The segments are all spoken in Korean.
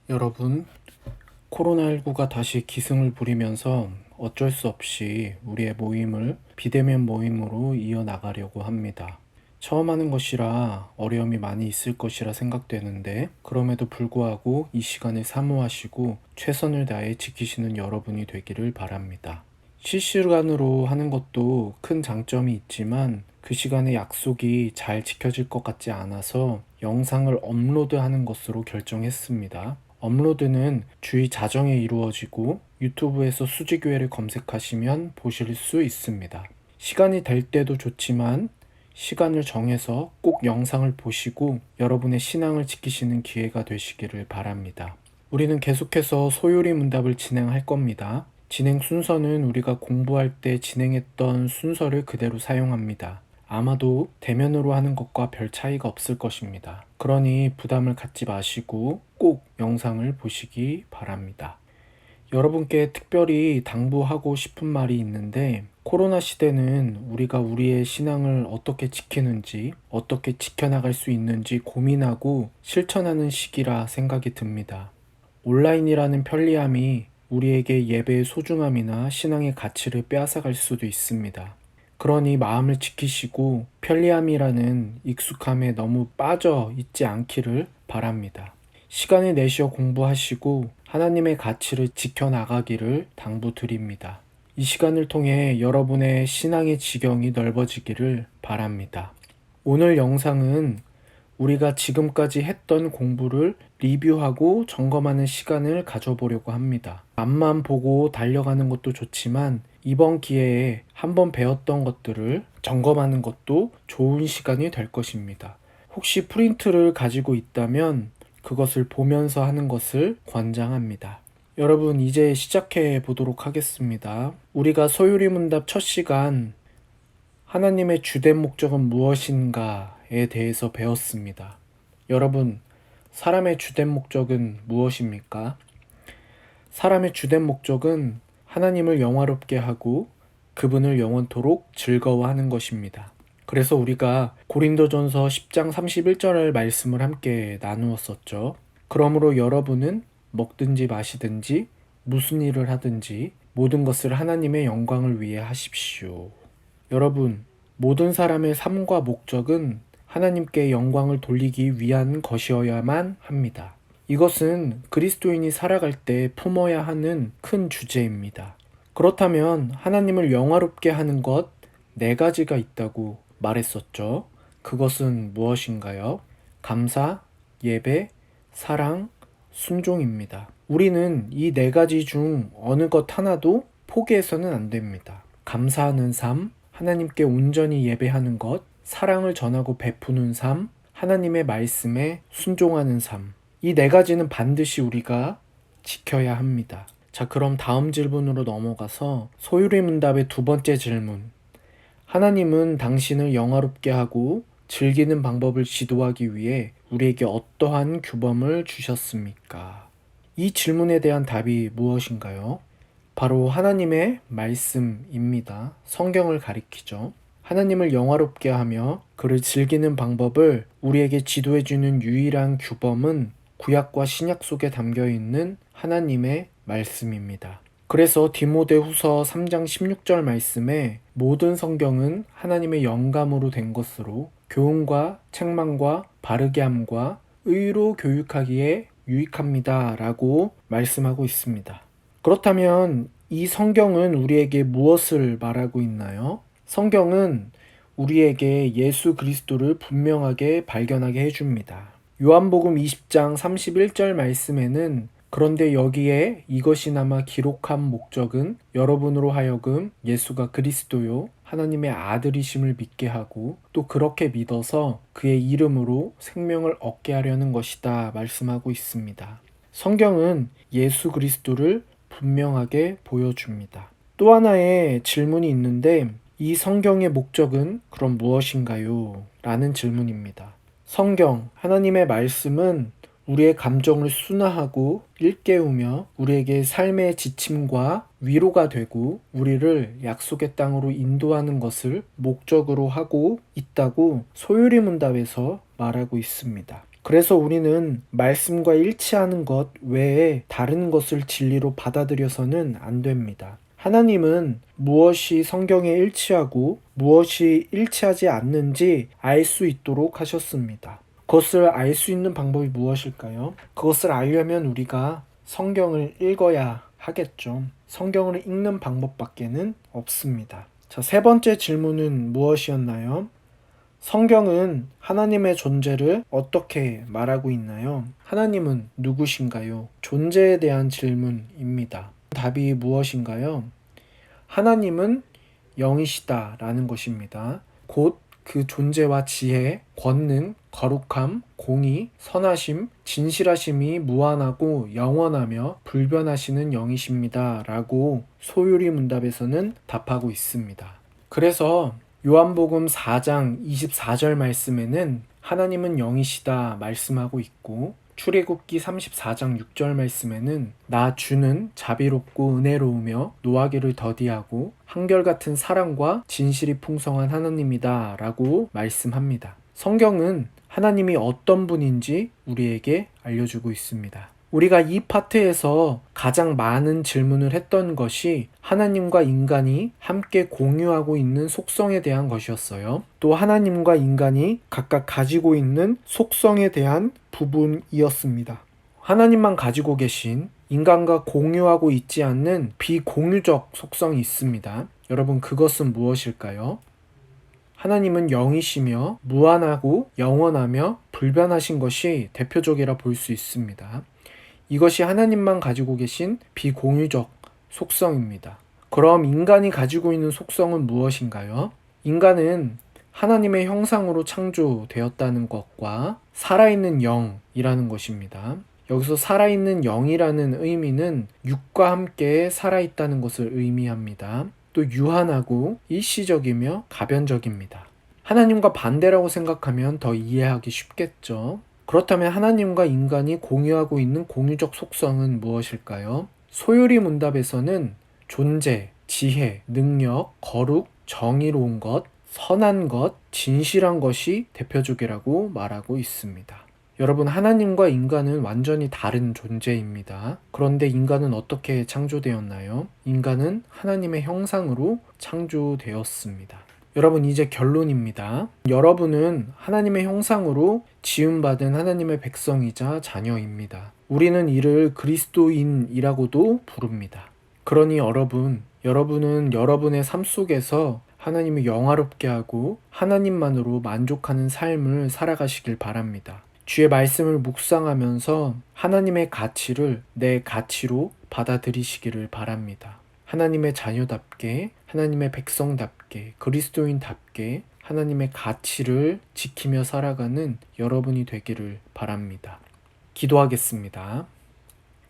여러분, 코로나19가 다시 기승을 부리면서 어쩔 수 없이 우리의 모임을 비대면 모임으로 이어나가려고 합니다. 처음 하는 것이라 어려움이 많이 있을 것이라 생각되는데, 그럼에도 불구하고 이 시간을 사모하시고 최선을 다해 지키시는 여러분이 되기를 바랍니다. 실시간으로 하는 것도 큰 장점이 있지만 그 시간에 약속이 잘 지켜질 것 같지 않아서 영상을 업로드하는 것으로 결정했습니다. 업로드는 주의 자정에 이루어지고 유튜브에서 수지교회를 검색하시면 보실 수 있습니다. 시간이 될 때도 좋지만 시간을 정해서 꼭 영상을 보시고 여러분의 신앙을 지키시는 기회가 되시기를 바랍니다. 우리는 계속해서 소요리 문답을 진행할 겁니다. 진행 순서는 우리가 공부할 때 진행했던 순서를 그대로 사용합니다. 아마도 대면으로 하는 것과 별 차이가 없을 것입니다. 그러니 부담을 갖지 마시고 꼭 영상을 보시기 바랍니다. 여러분께 특별히 당부하고 싶은 말이 있는데, 코로나 시대는 우리가 우리의 신앙을 어떻게 지키는지, 어떻게 지켜나갈 수 있는지 고민하고 실천하는 시기라 생각이 듭니다. 온라인이라는 편리함이 우리에게 예배의 소중함이나 신앙의 가치를 빼앗아갈 수도 있습니다. 그러니 마음을 지키시고 편리함이라는 익숙함에 너무 빠져 있지 않기를 바랍니다. 시간을 내쉬어 공부하시고 하나님의 가치를 지켜나가기를 당부드립니다. 이 시간을 통해 여러분의 신앙의 지경이 넓어지기를 바랍니다. 오늘 영상은 우리가 지금까지 했던 공부를 리뷰하고 점검하는 시간을 가져보려고 합니다. 앞만 보고 달려가는 것도 좋지만 이번 기회에 한번 배웠던 것들을 점검하는 것도 좋은 시간이 될 것입니다. 혹시 프린트를 가지고 있다면 그것을 보면서 하는 것을 권장합니다. 여러분, 이제 시작해 보도록 하겠습니다. 우리가 소요리 문답 첫 시간 하나님의 주된 목적은 무엇인가에 대해서 배웠습니다. 여러분, 사람의 주된 목적은 무엇입니까? 사람의 주된 목적은 하나님을 영화롭게 하고 그분을 영원토록 즐거워하는 것입니다. 그래서 우리가 고린도전서 10장 31절 말씀을 함께 나누었었죠. 그러므로 여러분은 먹든지 마시든지 무슨 일을 하든지 모든 것을 하나님의 영광을 위해 하십시오. 여러분, 모든 사람의 삶과 목적은 하나님께 영광을 돌리기 위한 것이어야만 합니다. 이것은 그리스도인이 살아갈 때 품어야 하는 큰 주제입니다. 그렇다면 하나님을 영화롭게 하는 것 4가지가 있다고 말했었죠. 그것은 무엇인가요? 감사, 예배, 사랑, 순종입니다. 우리는 이 4가지 중 어느 것 하나도 포기해서는 안 됩니다. 감사하는 삶, 하나님께 온전히 예배하는 것, 사랑을 전하고 베푸는 삶, 하나님의 말씀에 순종하는 삶. 이 4가지는 반드시 우리가 지켜야 합니다. 자, 그럼 다음 질문으로 넘어가서 소유리 문답의 2번째 질문. 하나님은 당신을 영화롭게 하고 즐기는 방법을 지도하기 위해 우리에게 어떠한 규범을 주셨습니까? 이 질문에 대한 답이 무엇인가요? 바로 하나님의 말씀입니다. 성경을 가리키죠. 하나님을 영화롭게 하며 그를 즐기는 방법을 우리에게 지도해주는 유일한 규범은 구약과 신약 속에 담겨있는 하나님의 말씀입니다. 그래서 디모데후서 3장 16절 말씀에 모든 성경은 하나님의 영감으로 된 것으로 교훈과 책망과 바르게 함과 의로 교육하기에 유익합니다 라고 말씀하고 있습니다. 그렇다면 이 성경은 우리에게 무엇을 말하고 있나요? 성경은 우리에게 예수 그리스도를 분명하게 발견하게 해줍니다. 요한복음 20장 31절 말씀에는 그런데 여기에 이것이나마 기록한 목적은 여러분으로 하여금 예수가 그리스도요 하나님의 아들이심을 믿게 하고 또 그렇게 믿어서 그의 이름으로 생명을 얻게 하려는 것이다 말씀하고 있습니다. 성경은 예수 그리스도를 분명하게 보여줍니다. 또 하나의 질문이 있는데 이 성경의 목적은 그럼 무엇인가요? 라는 질문입니다. 성경, 하나님의 말씀은 우리의 감정을 순화하고 일깨우며 우리에게 삶의 지침과 위로가 되고 우리를 약속의 땅으로 인도하는 것을 목적으로 하고 있다고 소유리 문답에서 말하고 있습니다. 그래서 우리는 말씀과 일치하는 것 외에 다른 것을 진리로 받아들여서는 안 됩니다. 하나님은 무엇이 성경에 일치하고 무엇이 일치하지 않는지 알 수 있도록 하셨습니다. 그것을 알 수 있는 방법이 무엇일까요? 그것을 알려면 우리가 성경을 읽어야 하겠죠. 성경을 읽는 방법밖에는 없습니다. 자, 세 번째 질문은 무엇이었나요? 성경은 하나님의 존재를 어떻게 말하고 있나요? 하나님은 누구신가요? 존재에 대한 질문입니다. 답이 무엇인가요? 하나님은 영이시다 라는 것입니다. 곧 그 존재와 지혜, 권능, 거룩함, 공의, 선하심, 진실하심이 무한하고 영원하며 불변하시는 영이십니다 라고 소유리 문답에서는 답하고 있습니다. 그래서 요한복음 4장 24절 말씀에는 하나님은 영이시다 말씀하고 있고, 출애굽기 34장 6절 말씀에는 나 주는 자비롭고 은혜로우며 노하기를 더디하고 한결같은 사랑과 진실이 풍성한 하나님이다 라고 말씀합니다. 성경은 하나님이 어떤 분인지 우리에게 알려주고 있습니다. 우리가 이 파트에서 가장 많은 질문을 했던 것이 하나님과 인간이 함께 공유하고 있는 속성에 대한 것이었어요. 또 하나님과 인간이 각각 가지고 있는 속성에 대한 부분이었습니다. 하나님만 가지고 계신 인간과 공유하고 있지 않는 비공유적 속성이 있습니다. 여러분, 그것은 무엇일까요? 하나님은 영이시며 무한하고 영원하며 불변하신 것이 대표적이라 볼 수 있습니다. 이것이 하나님만 가지고 계신 비공유적 속성입니다. 그럼 인간이 가지고 있는 속성은 무엇인가요? 인간은 하나님의 형상으로 창조되었다는 것과 살아있는 영이라는 것입니다. 여기서 살아있는 영이라는 의미는 육과 함께 살아있다는 것을 의미합니다. 또 유한하고 일시적이며 가변적입니다. 하나님과 반대라고 생각하면 더 이해하기 쉽겠죠. 그렇다면 하나님과 인간이 공유하고 있는 공유적 속성은 무엇일까요? 소유리 문답에서는 존재, 지혜, 능력, 거룩, 정의로운 것, 선한 것, 진실한 것이 대표적이라고 말하고 있습니다. 여러분, 하나님과 인간은 완전히 다른 존재입니다. 그런데 인간은 어떻게 창조되었나요? 인간은 하나님의 형상으로 창조되었습니다. 여러분, 이제 결론입니다. 여러분은 하나님의 형상으로 지음받은 하나님의 백성이자 자녀입니다. 우리는 이를 그리스도인이라고도 부릅니다. 그러니 여러분은 여러분의 삶 속에서 하나님을 영화롭게 하고 하나님만으로 만족하는 삶을 살아가시길 바랍니다. 주의 말씀을 묵상하면서 하나님의 가치를 내 가치로 받아들이시기를 바랍니다. 하나님의 자녀답게, 하나님의 백성답게, 그리스도인답게 하나님의 가치를 지키며 살아가는 여러분이 되기를 바랍니다. 기도하겠습니다.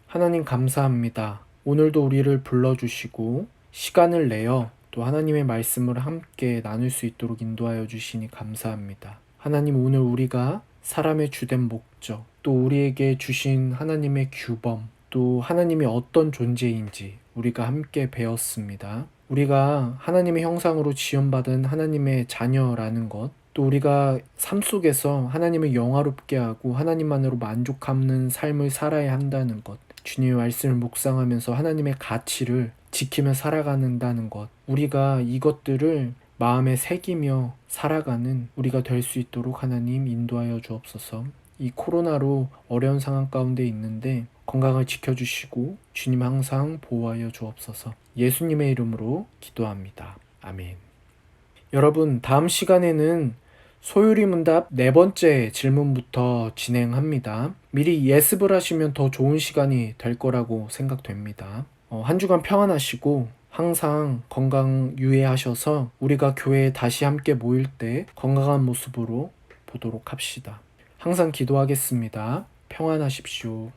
하나님, 감사합니다. 오늘도 우리를 불러주시고 시간을 내어 또 하나님의 말씀을 함께 나눌 수 있도록 인도하여 주시니 감사합니다. 하나님, 오늘 우리가 사람의 주된 목적, 또 우리에게 주신 하나님의 규범, 또 하나님이 어떤 존재인지 우리가 함께 배웠습니다. 우리가 하나님의 형상으로 지음받은 하나님의 자녀라는 것, 또 우리가 삶 속에서 하나님을 영화롭게 하고 하나님만으로 만족하는 삶을 살아야 한다는 것, 주님의 말씀을 묵상하면서 하나님의 가치를 지키며 살아가는다는 것, 우리가 이것들을 마음에 새기며 살아가는 우리가 될 수 있도록 하나님 인도하여 주옵소서. 이 코로나로 어려운 상황 가운데 있는데 건강을 지켜주시고 주님 항상 보호하여 주옵소서. 예수님의 이름으로 기도합니다. 아멘. 여러분, 다음 시간에는 소유리 문답 네 번째 질문부터 진행합니다. 미리 예습을 하시면 더 좋은 시간이 될 거라고 생각됩니다. 한 주간 평안하시고 항상 건강 유의하셔서 우리가 교회에 다시 함께 모일 때 건강한 모습으로 보도록 합시다. 항상 기도하겠습니다. 평안하십시오.